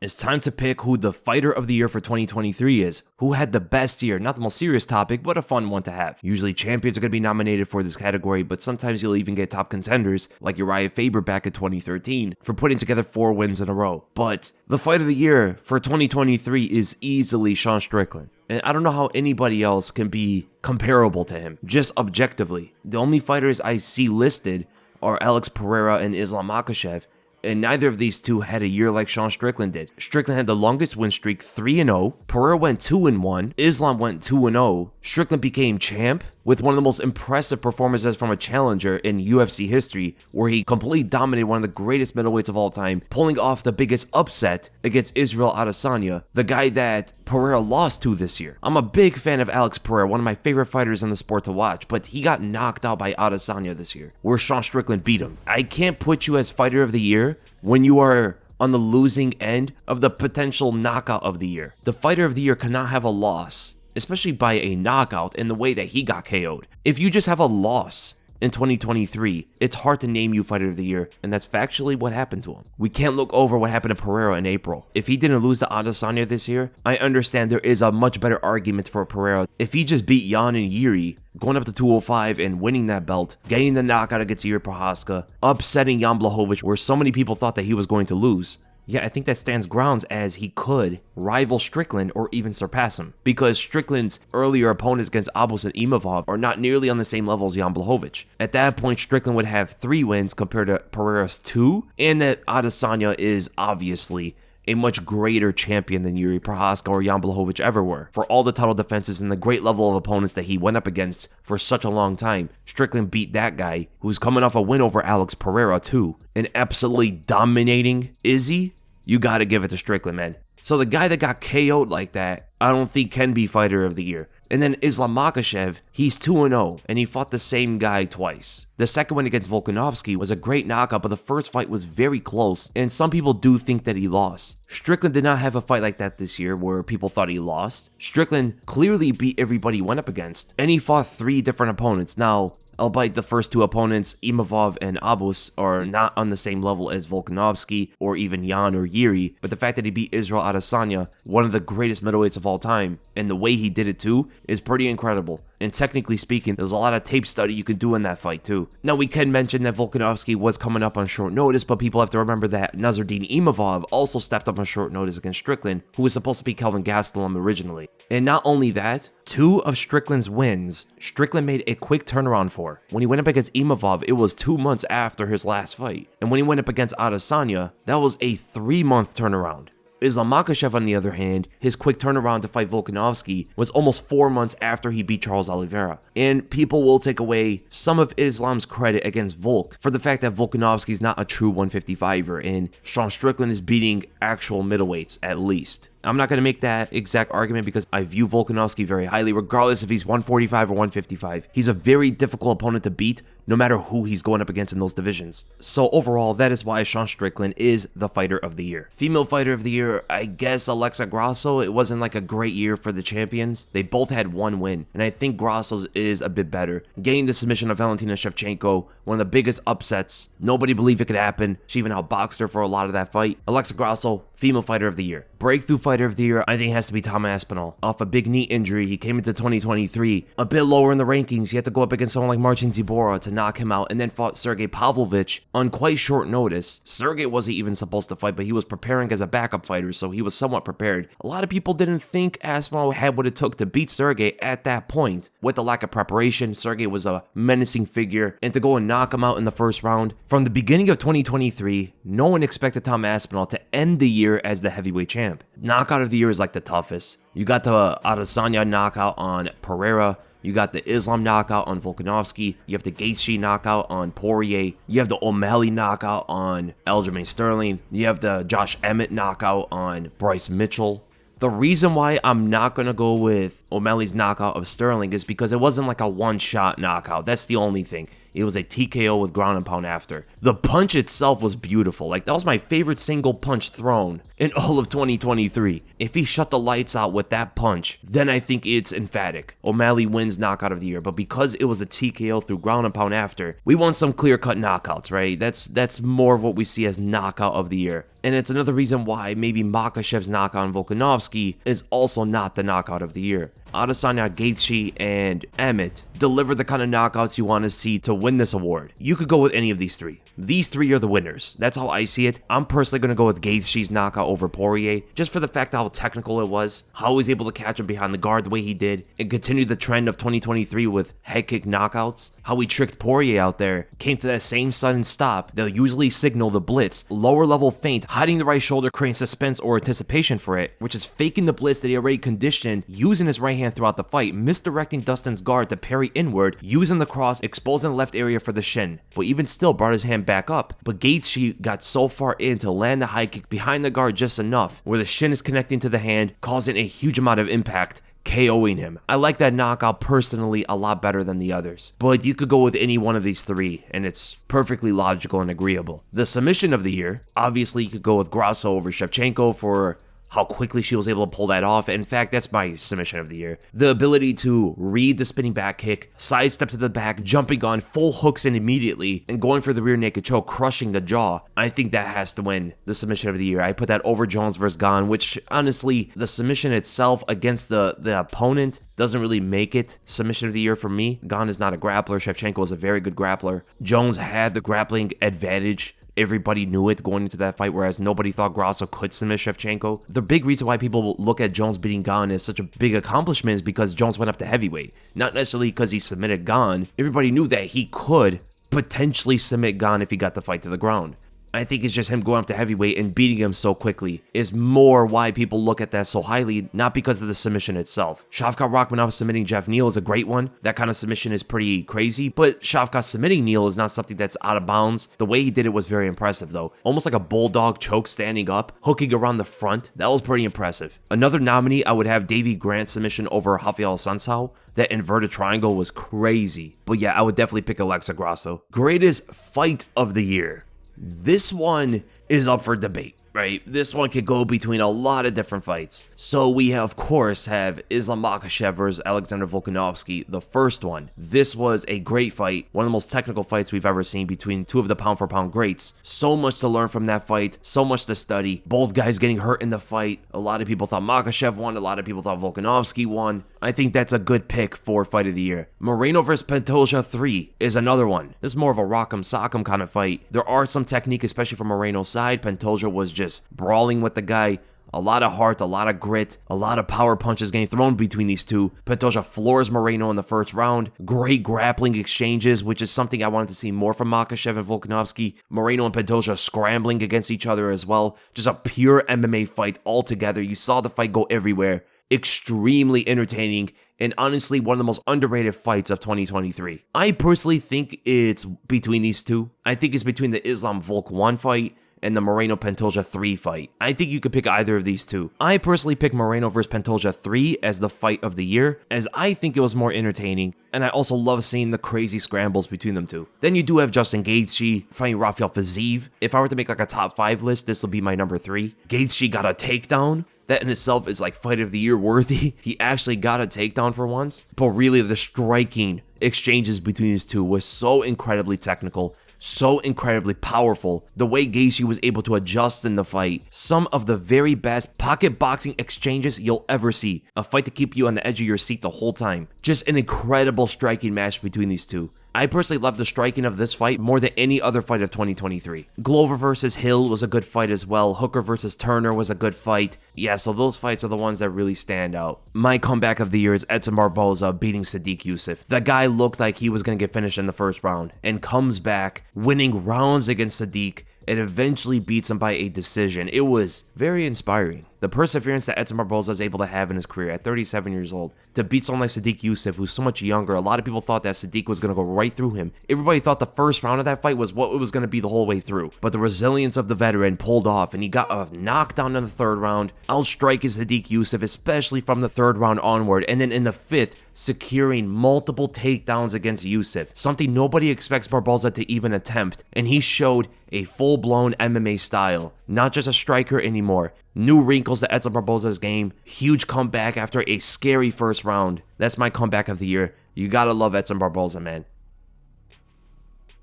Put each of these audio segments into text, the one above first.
It's time to pick who the fighter of the year for 2023 is. Who had the best year? Not the most serious topic, but a fun one to have. Usually champions are going to be nominated for this category, but sometimes you'll even get top contenders like Uriah Faber back in 2013 for putting together 4 wins in a row. But the fight of the year for 2023 is easily Sean Strickland. And I don't know how anybody else can be comparable to him, just objectively. The only fighters I see listed are Alex Pereira and Islam Makhachev, and neither of these two had a year like Sean Strickland did. Strickland had the longest win streak, 3-0. Pereira went 2-1. Islam went 2-0. Strickland became champ with one of the most impressive performances from a challenger in UFC history, where he completely dominated one of the greatest middleweights of all time, pulling off the biggest upset against Israel Adesanya, the guy that Pereira lost to this year. I'm a big fan of Alex Pereira, one of my favorite fighters in the sport to watch, but he got knocked out by Adesanya this year, where Sean Strickland beat him. I can't put you as fighter of the year when you are on the losing end of the potential knockout of the year. The fighter of the year cannot have a loss, especially by a knockout in the way that he got KO'd. If you just have a loss in 2023, it's hard to name you fighter of the year, and that's factually what happened to him. We can't look over what happened to Pereira in April. If he didn't lose to Adesanya this year, I understand there is a much better argument for Pereira. If he just beat Jan and Yuri, going up to 205 and winning that belt, getting the knockout against Yuri Prochazka, upsetting Jan Blachowicz, where so many people thought that he was going to lose, yeah, I think that stands grounds as he could rival Strickland or even surpass him, because Strickland's earlier opponents against Abus and Imavov are not nearly on the same level as Jan Blachowicz. At that point, Strickland would have 3 wins compared to Pereira's 2, and that Adesanya is obviously a much greater champion than Yuri Prochazka or Jan Blachowicz ever were. For all the title defenses and the great level of opponents that he went up against for such a long time, Strickland beat that guy, who's coming off a win over Alex Pereira too. And absolutely dominating Izzy, you gotta give it to Strickland, man. So the guy that got KO'd like that, I don't think can be fighter of the year. And then Islam Makhachev, he's 2-0, and he fought the same guy twice. The second one against Volkanovski was a great knockout, but the first fight was very close, and some people do think that he lost. Strickland did not have a fight like that this year where people thought he lost. Strickland clearly beat everybody he went up against, and he fought 3 different opponents. Now, albeit the first 2 opponents, Imavov and Abus, are not on the same level as Volkanovski or even Jan or Yuri, but the fact that he beat Israel Adesanya, one of the greatest middleweights of all time, and the way he did it too, is pretty incredible. And technically speaking, there's a lot of tape study you can do in that fight too. Now, we can mention that Volkanovski was coming up on short notice, but people have to remember that Nasruddin Imavov also stepped up on short notice against Strickland, who was supposed to be Kelvin Gastelum originally. And not only that, 2 of Strickland's wins, Strickland made a quick turnaround for. When he went up against Imavov, it was 2 months after his last fight. And when he went up against Adesanya, that was a 3-month turnaround. Islam Makhachev, on the other hand, his quick turnaround to fight Volkanovski was almost 4 months after he beat Charles Oliveira. And people will take away some of Islam's credit against Volk for the fact that Volkanovski is not a true 155er, and Sean Strickland is beating actual middleweights at least. I'm not going to make that exact argument because I view Volkanovski very highly, regardless if he's 145 or 155. He's a very difficult opponent to beat, no matter who he's going up against in those divisions. So overall, that is why Sean Strickland is the fighter of the year. Female fighter of the year, I guess Alexa Grasso. It wasn't like a great year for the champions. They both had 1 win, and I think Grasso's is a bit better. Getting the submission of Valentina Shevchenko, one of the biggest upsets. Nobody believed it could happen. She even outboxed her for a lot of that fight. Alexa Grasso, female fighter of the year. Breakthrough fighter of the year, I think it has to be Tom Aspinall. Off a big knee injury, he came into 2023 a bit lower in the rankings. He had to go up against someone like Marcin Tybura to knock him out, and then fought Sergey Pavlovich on quite short notice. Sergey wasn't even supposed to fight, but he was preparing as a backup fighter, so he was somewhat prepared. A lot of people didn't think Aspinall had what it took to beat Sergey at that point. With the lack of preparation, Sergey was a menacing figure, and to go and knock him out in the first round. From the beginning of 2023, no one expected Tom Aspinall to end the year as the heavyweight champ. Knockout of the year is like the toughest. You got the Adesanya knockout on Pereira. You got the Islam knockout on Volkanovski. You have the Gaethje knockout on Poirier. You have the O'Malley knockout on Aljamain Sterling. You have the Josh Emmett knockout on Bryce Mitchell. The reason why I'm not going to go with O'Malley's knockout of Sterling is because it wasn't like a one-shot knockout. That's the only thing. It was a TKO with ground and pound after. The punch itself was beautiful. Like, that was my favorite single punch thrown in all of 2023. If he shut the lights out with that punch, then I think it's emphatic. O'Malley wins knockout of the year, but because it was a TKO through ground and pound after, we want some clear-cut knockouts, right? That's more of what we see as knockout of the year. And it's another reason why maybe Makhachev's knockout on Volkanovski is also not the knockout of the year. Adesanya, Gaethje, and Emmett deliver the kind of knockouts you want to see to win this award. You could go with any of these three. These three are the winners. That's how I see it. I'm personally going to go with Gaethje's knockout over Poirier, just for the fact how technical it was, how he was able to catch him behind the guard the way he did, and continue the trend of 2023 with head kick knockouts, how he tricked Poirier out there, came to that same sudden stop. They'll usually signal the blitz, lower level feint, hiding the right shoulder, creating suspense or anticipation for it, which is faking the blitz that he already conditioned, using his right hand throughout the fight, misdirecting Dustin's guard to parry inward, using the cross, exposing the left area for the shin, but even still brought his hand back up. But Gaethje got so far in to land the high kick behind the guard just enough, where the shin is connecting to the hand, causing a huge amount of impact, KOing him. I like that knockout personally a lot better than the others, but you could go with any one of these three, and it's perfectly logical and agreeable. The submission of the year, obviously you could go with Grasso over Shevchenko for how quickly she was able to pull that off. In fact, that's my submission of the year. The ability to read the spinning back kick, sidestep to the back, jumping on, full hooks in immediately, and going for the rear naked choke, crushing the jaw. I think that has to win the submission of the year. I put that over Jones versus Gane, which honestly, the submission itself against the opponent doesn't really make it submission of the year for me. Gane is not a grappler. Shevchenko is a very good grappler. Jones had the grappling advantage. Everybody knew it going into that fight, whereas nobody thought Grasso could submit Shevchenko. The big reason why people look at Jones beating Gane as such a big accomplishment is because Jones went up to heavyweight. Not necessarily because he submitted Gane. Everybody knew that he could potentially submit Gane if he got the fight to the ground. I think it's just him going up to heavyweight and beating him so quickly is more why people look at that so highly, not because of the submission itself. Shavkat Rakhmonov submitting Jeff Neal is a great one. That kind of submission is pretty crazy, but Shavkat submitting Neal is not something that's out of bounds. The way he did it was very impressive though. Almost like a bulldog choke standing up, hooking around the front. That was pretty impressive. Another nominee, I would have Davey Grant submission over Rafael Sunsao. That inverted triangle was crazy. But yeah, I would definitely pick Alexa Grasso. Greatest fight of the year. This one is up for debate, right? This one could go between a lot of different fights. So we, of course, have Islam Makhachev versus Alexander Volkanovski, the first one. This was a great fight, one of the most technical fights we've ever seen between two of the pound-for-pound greats. So much to learn from that fight, so much to study. Both guys getting hurt in the fight. A lot of people thought Makhachev won, a lot of people thought Volkanovski won. I think that's a good pick for fight of the year. Moreno versus Pantoja 3 is another one. This is more of a rock'em sock'em kind of fight. There are some technique, especially from Moreno's side. Pantoja was just brawling with the guy. A lot of heart, a lot of grit, a lot of power punches getting thrown between these two. Pantoja floors Moreno in the first round. Great grappling exchanges, which is something I wanted to see more from Makhachev and Volkanovski. Moreno and Pantoja scrambling against each other as well. Just a pure MMA fight altogether. You saw the fight go everywhere. Extremely entertaining, and honestly one of the most underrated fights of 2023. I personally think it's between these two. I think it's between the Islam Volk 1 fight and the Moreno Pantoja 3 fight. I think you could pick either of these two. I personally pick Moreno vs Pantoja 3 as the fight of the year, as I think it was more entertaining, and I also love seeing the crazy scrambles between them two. Then you do have Justin Gaethje fighting Rafael Fiziev. If I were to make like a top 5 list, this would be my number 3. Gaethje got a takedown. That in itself is like fight of the year worthy. He actually got a takedown for once. But really the striking exchanges between these two was so incredibly technical, so incredibly powerful. The way Gaethje was able to adjust in the fight. Some of the very best pocket boxing exchanges you'll ever see. A fight to keep you on the edge of your seat the whole time. Just an incredible striking match between these two. I personally love the striking of this fight more than any other fight of 2023. Glover versus Hill was a good fight as well. Hooker versus Turner was a good fight. Yeah, so those fights are the ones that really stand out. My comeback of the year is Edson Barboza beating Sadiq Yusuff. The guy looked like he was going to get finished in the first round and comes back winning rounds against Sadiq and eventually beats him by a decision. It was very inspiring. The perseverance that Edson Barboza is able to have in his career at 37 years old to beat someone like Sadiq Yusuff, who's so much younger. A lot of people thought that Sadiq was going to go right through him. Everybody thought the first round of that fight was what it was going to be the whole way through. But the resilience of the veteran pulled off, and he got a knockdown in the third round, outstriking Sadiq Yusuff, especially from the third round onward. And then in the fifth, securing multiple takedowns against Yusuff, something nobody expects Barboza to even attempt. And he showed a full-blown MMA style, not just a striker anymore. New wrinkles to Edson Barboza's game. Huge comeback after a scary first round. That's my comeback of the year. You gotta love Edson Barboza, man.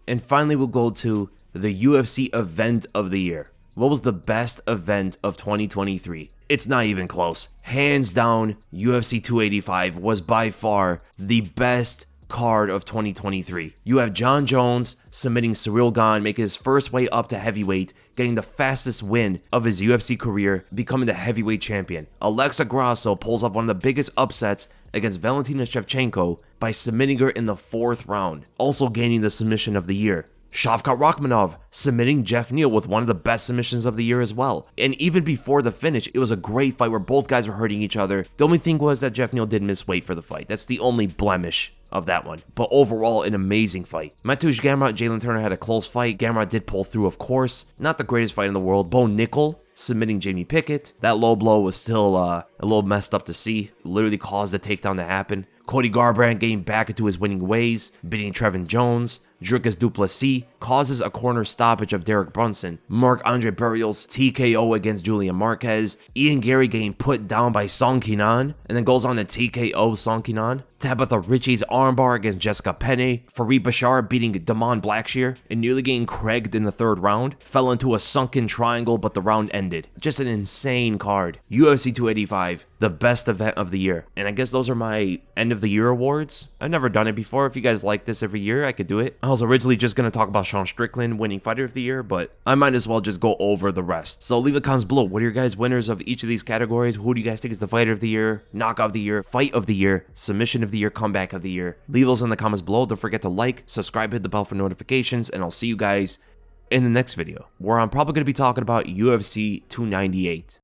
And finally, we'll go to the UFC event of the year. What was the best event of 2023? It's not even close. Hands down, UFC 285 was by far the best card of 2023. You have John Jones submitting Ciryl Gane, making his first way up to heavyweight, getting the fastest win of his UFC career, becoming the heavyweight champion. Alexa Grasso pulls off one of the biggest upsets against Valentina Shevchenko by submitting her in the 4th round, also gaining the submission of the year. Shavkat Rakhmonov submitting Jeff Neal with one of the best submissions of the year as well. And even before the finish, it was a great fight where both guys were hurting each other. The only thing was that Jeff Neal did miss weight for the fight. That's the only blemish of that one. But overall, an amazing fight. Mateusz Gamrot, Jalen Turner had a close fight. Gamrot did pull through, of course. Not the greatest fight in the world. Bo Nickel submitting Jamie Pickett. That low blow was still a little messed up to see. It literally caused the takedown to happen. Cody Garbrandt getting back into his winning ways, beating Trevin Jones. Dricus du Plessis causes a corner stoppage of Derek Brunson. Marc-Andre Barrios TKO against Julian Marquez. Ian Gary getting put down by Song Kinan, and then goes on to TKO Song Kinan. Tabitha Ritchie's armbar against Jessica Penne. Fareed Bashar beating Damon Blackshear and nearly getting Craiged in the 3rd round. Fell into a sunken triangle, but the round ended. Just an insane card. UFC 285, the best event of the year. And I guess those are my end of the year awards. I've never done it before. If you guys like this every year, I could do it. I was originally just going to talk about Sean Strickland winning Fighter of the Year, but I might as well just go over the rest. So leave the comments below. What are your guys' winners of each of these categories? Who do you guys think is the Fighter of the Year, Knockout of the Year, Fight of the Year, Submission of the Year, Comeback of the Year? Leave those in the comments below. Don't forget to like, subscribe, hit the bell for notifications, and I'll see you guys in the next video, where I'm probably going to be talking about UFC 298.